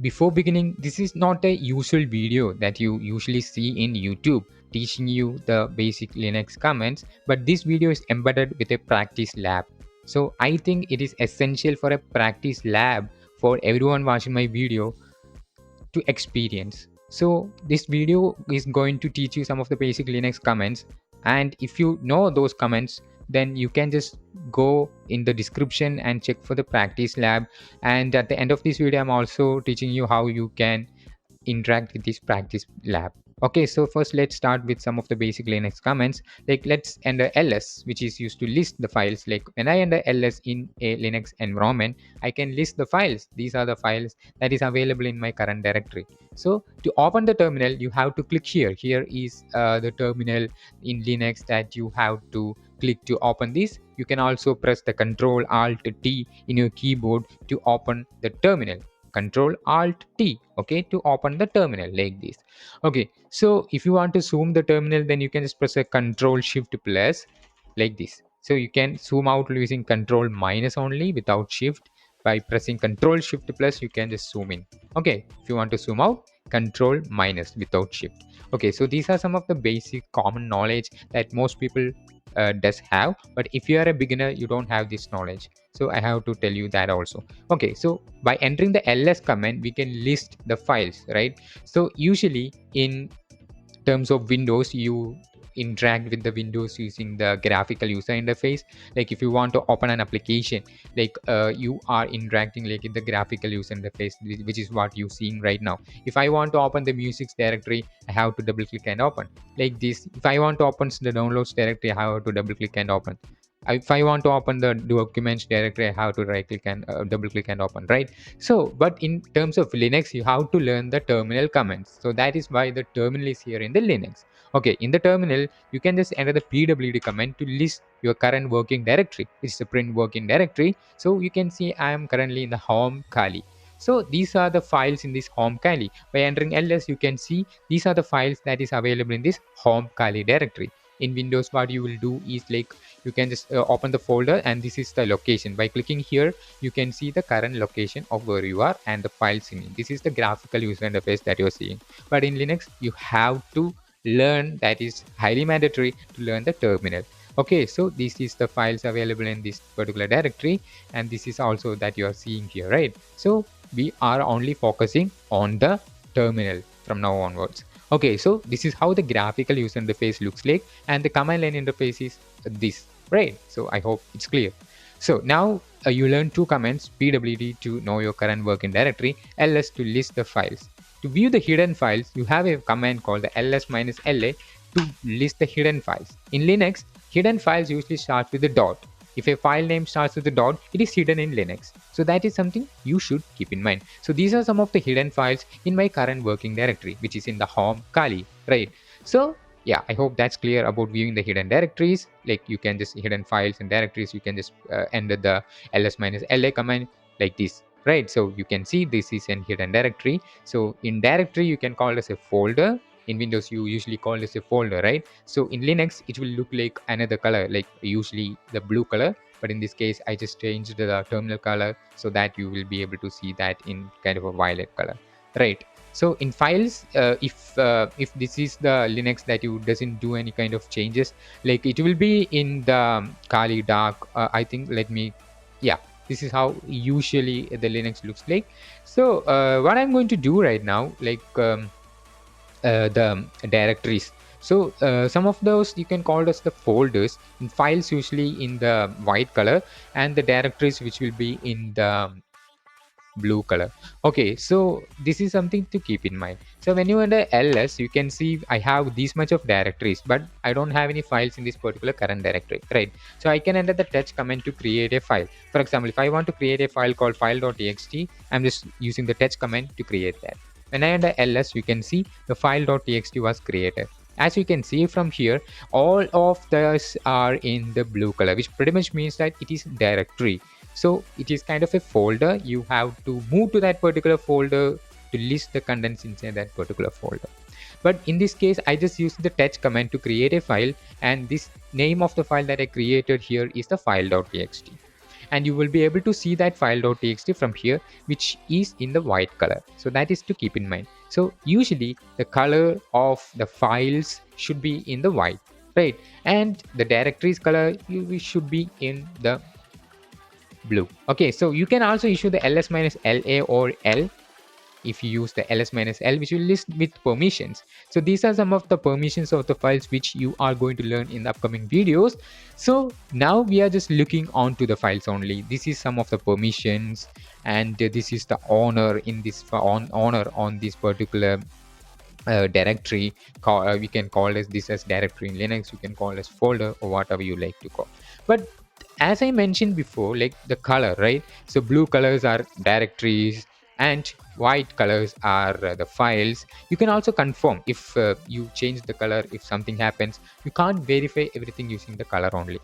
Before beginning, this is not a usual video that you usually see in YouTube teaching you the basic Linux commands, but this video is embedded with a practice lab. So I think it is essential for a practice lab for everyone watching my video to experience. So this video is going to teach you some of the basic Linux commands, and if you know those commands, then you can just go in the description and check for the practice lab. And at the end of this video, I'm also teaching you how you can interact with this practice lab. Okay, so first let's start with some of the basic Linux commands. Like let's enter ls, which is used to list the files. Like when I enter ls in a Linux environment, I can list the files. These are the files that is available in my current directory. So to open the terminal, you have to click here. Here is the terminal in Linux that you have to click to open this. You can also press the Ctrl Alt T in your keyboard to open the terminal. Control Alt T, okay, to open the terminal like this. Okay, so if you want to zoom the terminal, then you can just press a Control Shift plus like this. So you can zoom out using Control minus only without Shift. By pressing Control Shift plus, you can just zoom in. Okay, if you want to zoom out, Control minus without Shift. Okay, so these are some of the basic common knowledge that most people does have, but if you are a beginner, you don't have this knowledge, so I have to tell you that also. Okay, so by entering the ls command, we can list the files, right? So usually in terms of Windows, you interact with the Windows using the graphical user interface. Like if you want to open an application, like you are interacting like in the graphical user interface, which is what you're seeing right now. If I want to open the music directory, I have to double click and open like this. If I want to open the downloads directory, I have to double click and open. If I want to open the documents directory, I have to right click and double click and open, right? So but in terms of Linux, you have to learn the terminal commands. So that is why the terminal is here in the Linux. Okay, in the terminal, you can just enter the pwd command to list your current working directory. It's the print working directory. So you can see I am currently in the home kali. So these are the files in this home kali. By entering ls, you can see these are the files that is available in this home kali directory. In Windows, what you will do is like you can just open the folder, and this is the location. By clicking here, you can see the current location of where you are and the files in it. This is the graphical user interface that you're seeing. But in Linux, you have to learn, that is highly mandatory to learn the terminal. Okay, so this is the files available in this particular directory, and this is also that you are seeing here, right? So we are only focusing on the terminal from now onwards. Okay, so this is how the graphical user interface looks like, and the command line interface is this, right? So I hope it's clear. So now you learn two commands: pwd to know your current working directory, ls to list the files. To view the hidden files, you have a command called the ls-la to list the hidden files. In Linux, hidden files usually start with the dot. If a file name starts with a dot, it is hidden in Linux. So that is something you should keep in mind. So these are some of the hidden files in my current working directory, which is in the home kali, right? So yeah, I hope that's clear about viewing the hidden directories. Like you can just hidden files and directories, you can just enter the ls-la command like this, right? So you can see this is an hidden directory. So in directory, you can call it as a folder. In Windows, you usually call this a folder, right? So in Linux, it will look like another color, like usually the blue color, but in this case, I just changed the terminal color so that you will be able to see that in kind of a violet color, right? So in files, if this is the Linux that you doesn't do any kind of changes, like it will be in the kali dark. I think, let me, yeah, this is how usually the Linux looks like. So what I'm going to do right now, like the directories. So some of those you can call as the folders. In files, usually in the white color, and the directories which will be in the blue color. Okay, so this is something to keep in mind. So when you enter ls, you can see I have this much of directories, but I don't have any files in this particular current directory, right? So I can enter the touch command to create a file. For example, if I want to create a file called file.txt, I'm just using the touch command to create that. When I enter ls, you can see the file.txt was created. As you can see from here, all of those are in the blue color, which pretty much means that it is directory. So it is kind of a folder. You have to move to that particular folder to list the contents inside that particular folder. But in this case, I just used the touch command to create a file, and this name of the file that I created here is the file.txt. and you will be able to see that file.txt from here, which is in the white color. So that is to keep in mind. So usually the color of the files should be in the white, right? And the directories color should be in the blue. Okay, so you can also issue the ls minus la or l if you use the ls minus l, which will list with permissions. So these are some of the permissions of the files which you are going to learn in the upcoming videos. So now we are just looking onto the files only. This is some of the permissions, and this is the owner in this owner on this particular directory. We can call this as directory in Linux, you can call as folder, or whatever you like to call. But as I mentioned before, like the color, right? So blue colors are directories and white colors are the files. You can also confirm if you change the color, if something happens. You can't verify everything using the color only.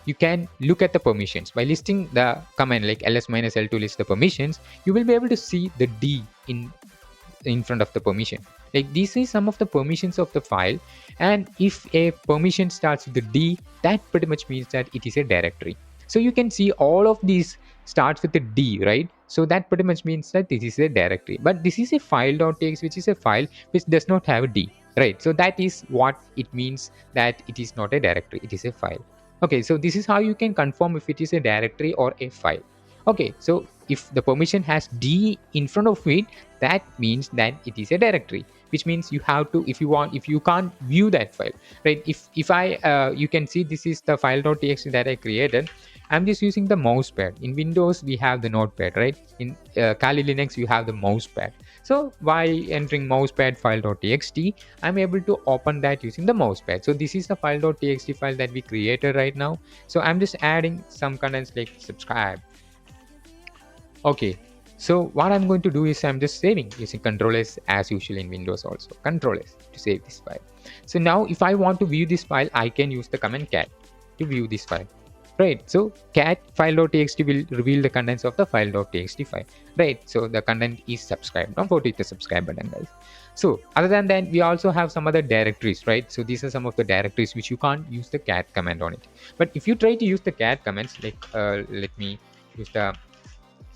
You can look at the permissions by listing the command like ls minus l to list the permissions. You will be able to see the d in front of the permission. Like this is some of the permissions of the file, and if a permission starts with the d, that pretty much means that it is a directory. So you can see all of these starts with the d, right? So that pretty much means that this is a directory. But this is a file.txt, which is a file which does not have a d, right? So that is what it means, that it is not a directory, it is a file. Okay, so this is how you can confirm if it is a directory or a file. Okay, so if the permission has d in front of it, that means that it is a directory, which means you have to, if you can't view that file, right? If I you can see this is the file.txt that I created. I'm just using the mouse pad. In Windows we have the notepad, right? In Kali Linux you have the mouse pad. So by entering mousepad file.txt, I'm able to open that using the mousepad. So this is the file.txt file that we created right now. So I'm just adding some contents like subscribe. Okay, so what I'm going to do is I'm just saving using Ctrl S as usual in Windows also. Ctrl S to save this file. So now if I want to view this file, I can use the command cat to view this file. Right, so cat file.txt will reveal the contents of the file.txt file. Right, so the content is subscribe. Don't forget the subscribe button, guys. So other than that, we also have some other directories, right? So these are some of the directories which you can't use the cat command on it. But if you try to use the cat commands, like let me use the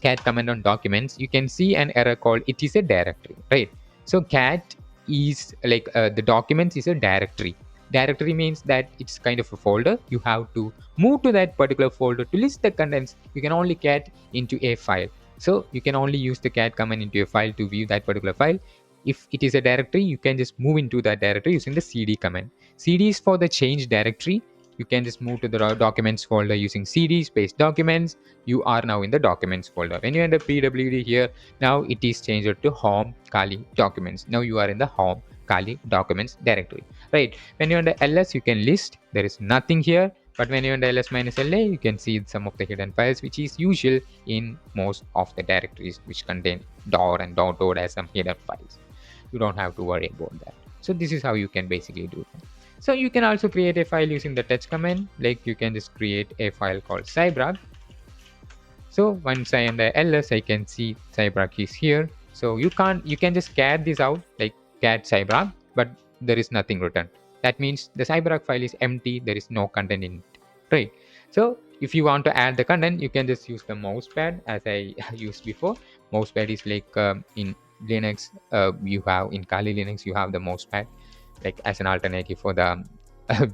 cat command on documents, you can see an error called it is a directory, right? So cat is like the documents is a directory. Directory means that it's kind of a folder. You have to move to that particular folder to list the contents. You can only cat into a file. So you can only use the cat command into a file to view that particular file. If it is a directory, you can just move into that directory using the cd command. Cd is for the change directory. You can just move to the documents folder using cd space documents. You are now in the documents folder. When you enter pwd here, now it is changed to home Kali documents. Now you are in the home Kali documents directory, right? When you enter ls, you can list. There is nothing here. But when you enter ls minus la, you can see some of the hidden files, which is usual in most of the directories which contain .dot and .dot as some hidden files. You don't have to worry about that. So this is how you can basically do that. So you can also create a file using the touch command. Like you can just create a file called cybrag. So once I enter ls, I can see cybrag is here. So you can just cat this out like cat cybrag, but there is nothing written. That means the cybrag file is empty. There is no content in it, right? So if you want to add the content, you can just use the mousepad as I used before. Mousepad is like in Linux, you have in Kali Linux, you have the mousepad like as an alternative for the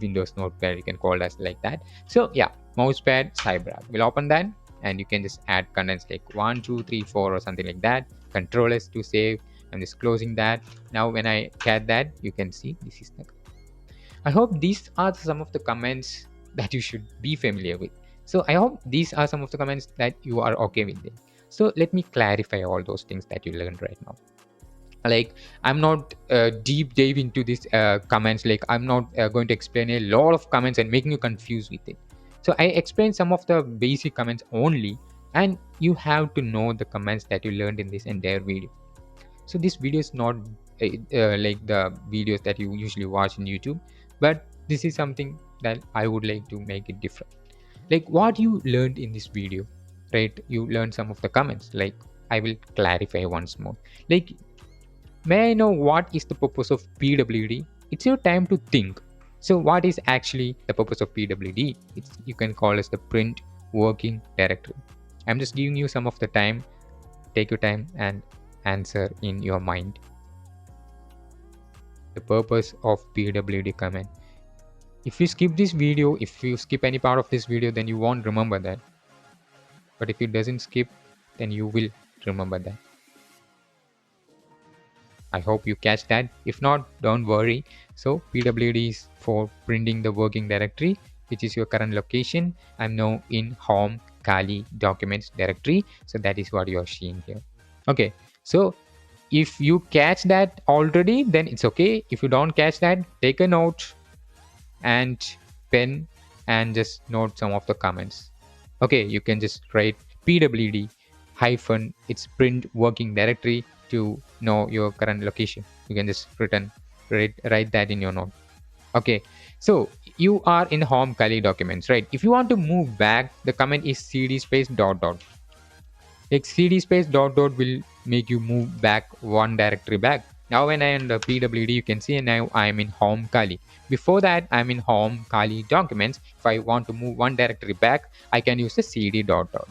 Windows notepad. You can call it as like that. So yeah, mousepad cybrag. We'll open that, and you can just add contents like 1, 2, 3, 4 or something like that. Control S to save. I'm just closing that. Now when I cat that, you can see this is the. I hope these are some of the comments that you should be familiar with. So I hope these are some of the comments that you are okay with it. So let me clarify all those things that you learned right now. Like I'm not deep dive into these comments. Like I'm not going to explain a lot of comments and making you confused with it. So I explained some of the basic comments only, and you have to know the comments that you learned in this entire video. So this video is not like the videos that you usually watch in YouTube, but this is something that I would like to make it different. Like what you learned in this video, right? You learned some of the comments. Like I will clarify once more. Like, may I know what is the purpose of PWD? It's your time to think. So what is actually the purpose of PWD? You can call it the print working directory? I'm just giving you some of the time. Take your time and answer in your mind. The purpose of pwd command. If you skip this video, if you skip any part of this video, then you won't remember that. But if it doesn't skip, then you will remember that. I hope you catch that. If not, don't worry. So pwd is for printing the working directory, which is your current location. I'm now in home Kali documents directory. So that is what you are seeing here. Okay. So if you catch that already, then it's okay. If you don't catch that, take a note and pen and just note some of the comments. Okay, you can just write pwd hyphen its print working directory to know your current location. You can just write that in your note. Okay, so you are in home Kali documents, right? If you want to move back, the command is cd space dot dot. Like cd space dot dot will make you move back one directory back. Now when I enter pwd, you can see now I'm in home Kali. Before that, I'm in home Kali documents. If I want to move one directory back, I can use the cd dot dot.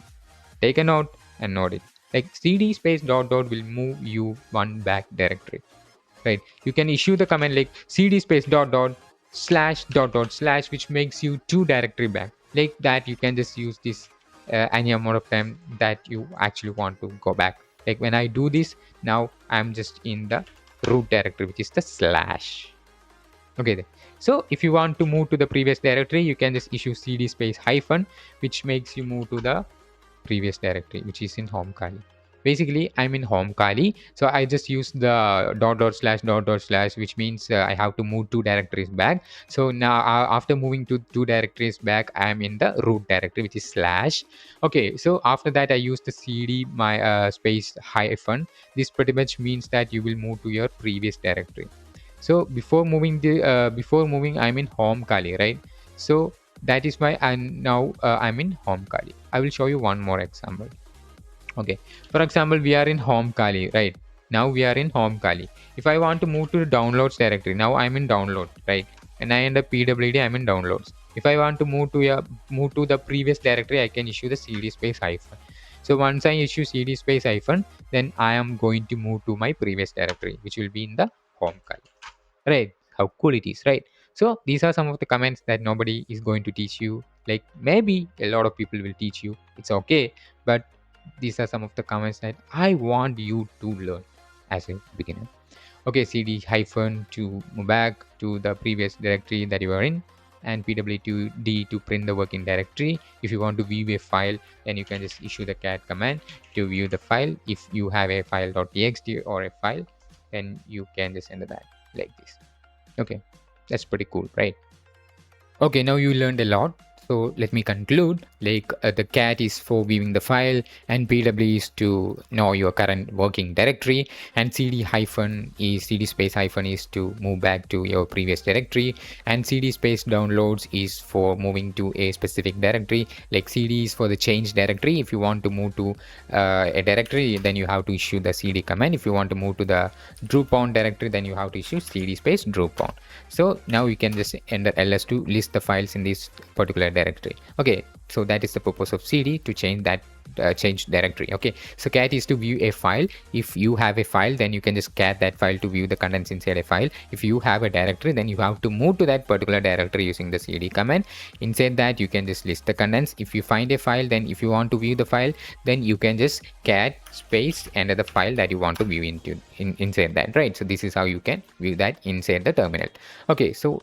Take a note and note it. Like cd space dot dot will move you one back directory, right? You can issue the command like cd space dot dot slash dot dot slash, which makes you two directory back. Like that, you can just use this any amount of time that you actually want to go back. Like when I do this, now I'm just in the root directory, which is the slash. Okay, so if you want to move to the previous directory, you can just issue cd space hyphen, which makes you move to the previous directory, which is in home Kali. Basically, I'm in home Kali, so I just use the dot dot slash, which means I have to move two directories back. So now after moving to two directories back, I'm in the root directory, which is slash. Okay, so after that, I use the cd my space hyphen. This pretty much means that you will move to your previous directory. So before moving, I'm in home Kali, right? So that is why I'm in home Kali. I will show you one more example. Okay, for example, we are in home Kali, right? Now we are in home Kali. If I want to move to the downloads directory, now I'm in download, right? And I end up pwd, I'm in downloads. If I want to move to the previous directory, I can issue the cd space hyphen. So once I issue cd space hyphen, then I am going to move to my previous directory, which will be in the home Kali. Right, how cool it is, right? So these are some of the comments that nobody is going to teach you. Like maybe a lot of people will teach you, it's okay, but these are some of the comments that I want you to learn as a beginner. Okay, cd hyphen to move back to the previous directory that you are in, and pwd to print the working directory. If you want to view a file, then you can just issue the cat command to view the file. If you have a file.txt or a file, then you can just enter that like this. Okay, that's pretty cool, right? Okay, now you learned a lot. So let me conclude. Like the cat is for viewing the file, and pw is to know your current working directory, and cd space hyphen is to move back to your previous directory, and cd space downloads is for moving to a specific directory. Like cd is for the change directory. If you want to move to a directory, then you have to issue the cd command. If you want to move to the drop on directory, then you have to issue cd space drop on. So now you can just enter ls to list the files in this particular directory. Okay, so that is the purpose of cd, to change that change directory. Okay, so cat is to view a file. If you have a file, then you can just cat that file to view the contents inside a file. If you have a directory, then you have to move to that particular directory using the cd command. Inside that, you can just list the contents. If you find a file, then if you want to view the file, then you can just cat space enter the file that you want to view inside that, right? So this is how you can view that inside the terminal. Okay, so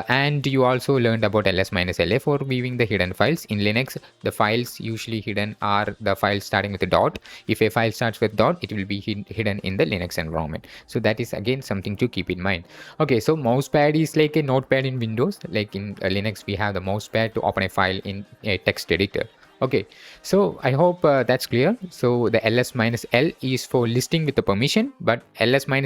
and you also learned about ls-la for viewing the hidden files. In Linux, the files usually hidden are the files starting with a dot. If a file starts with dot, it will be hidden in the Linux environment. So that is again something to keep in mind. Okay, so mousepad is like a notepad in Windows. Like in Linux, we have the mousepad to open a file in a text editor. Okay, so I hope that's clear. So the ls-l is for listing with the permission, but ls-la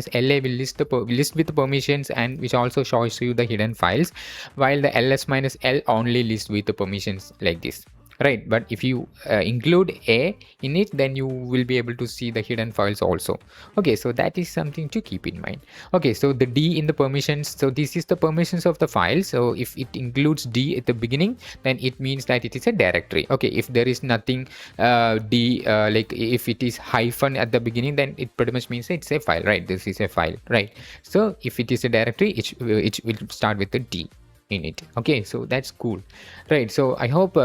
will list with the permissions, and which also shows you the hidden files, while the ls-l only lists with the permissions like this. right? But if you include a in it, then you will be able to see the hidden files also. Okay, so that is something to keep in mind. Okay, so the d in the permissions, so this is the permissions of the file. So if it includes d at the beginning, then it means that it is a directory. Okay, if there is nothing d like if it is hyphen at the beginning, then it pretty much means it's a file, right? This is a file, right? So if it is a directory, it will start with the d in it. Okay, so that's cool, right? So I hope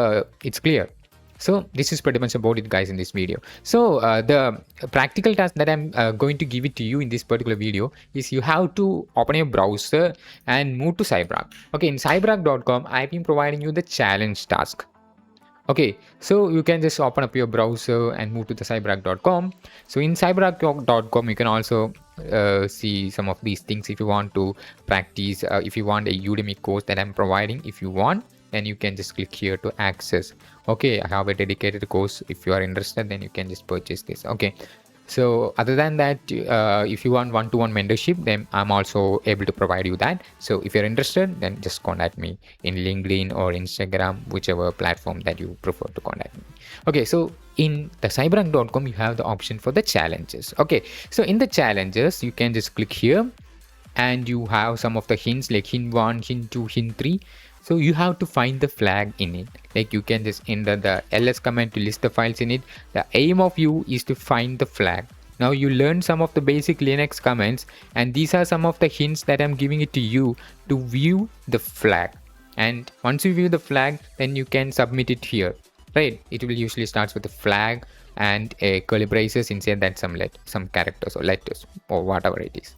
it's clear. So this is pretty much about it, guys, in this video. So the practical task that I'm going to give it to you in this particular video is you have to open your browser and move to cyberark. Okay, in cyberark.com I've been providing you the challenge task. Okay, so you can just open up your browser and move to the cyberark.com. So in cyberark.com you can also see some of these things if you want to practice. If you want a Udemy course that I'm providing, if you want, then you can just click here to access. Okay, I have a dedicated course. If you are interested, then you can just purchase this. Okay, so other than that, if you want one-to-one mentorship, then I'm also able to provide you that. So if you're interested, then just contact me in LinkedIn or Instagram, whichever platform that you prefer to contact me. Okay, so in the cyberark.com you have the option for the challenges. Okay, so in the challenges you can just click here and you have some of the hints like hint 1, hint 2, hint 3. So you have to find the flag in it. Like you can just enter the ls command to list the files in it. The aim of you is to find the flag. Now you learn some of the basic Linux commands, and these are some of the hints that I'm giving it to you to view the flag. And once you view the flag, then you can submit it here, right? It will usually starts with a flag and a curly braces inside that some characters or letters or whatever it is.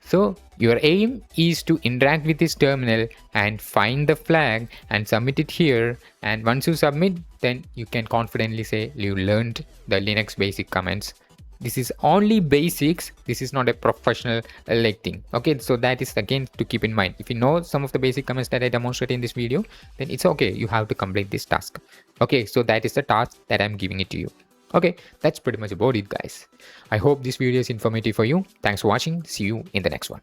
So your aim is to interact with this terminal and find the flag and submit it here. And once you submit, then you can confidently say you learned the Linux basic commands. This is only basics. This is not a professional like thing. Okay, so that is again to keep in mind. If you know some of the basic commands that I demonstrated in this video, then it's okay. You have to complete this task. Okay, so that is the task that I'm giving it to you. Okay, that's pretty much about it, guys. I hope this video is informative for you. Thanks for watching. See you in the next one.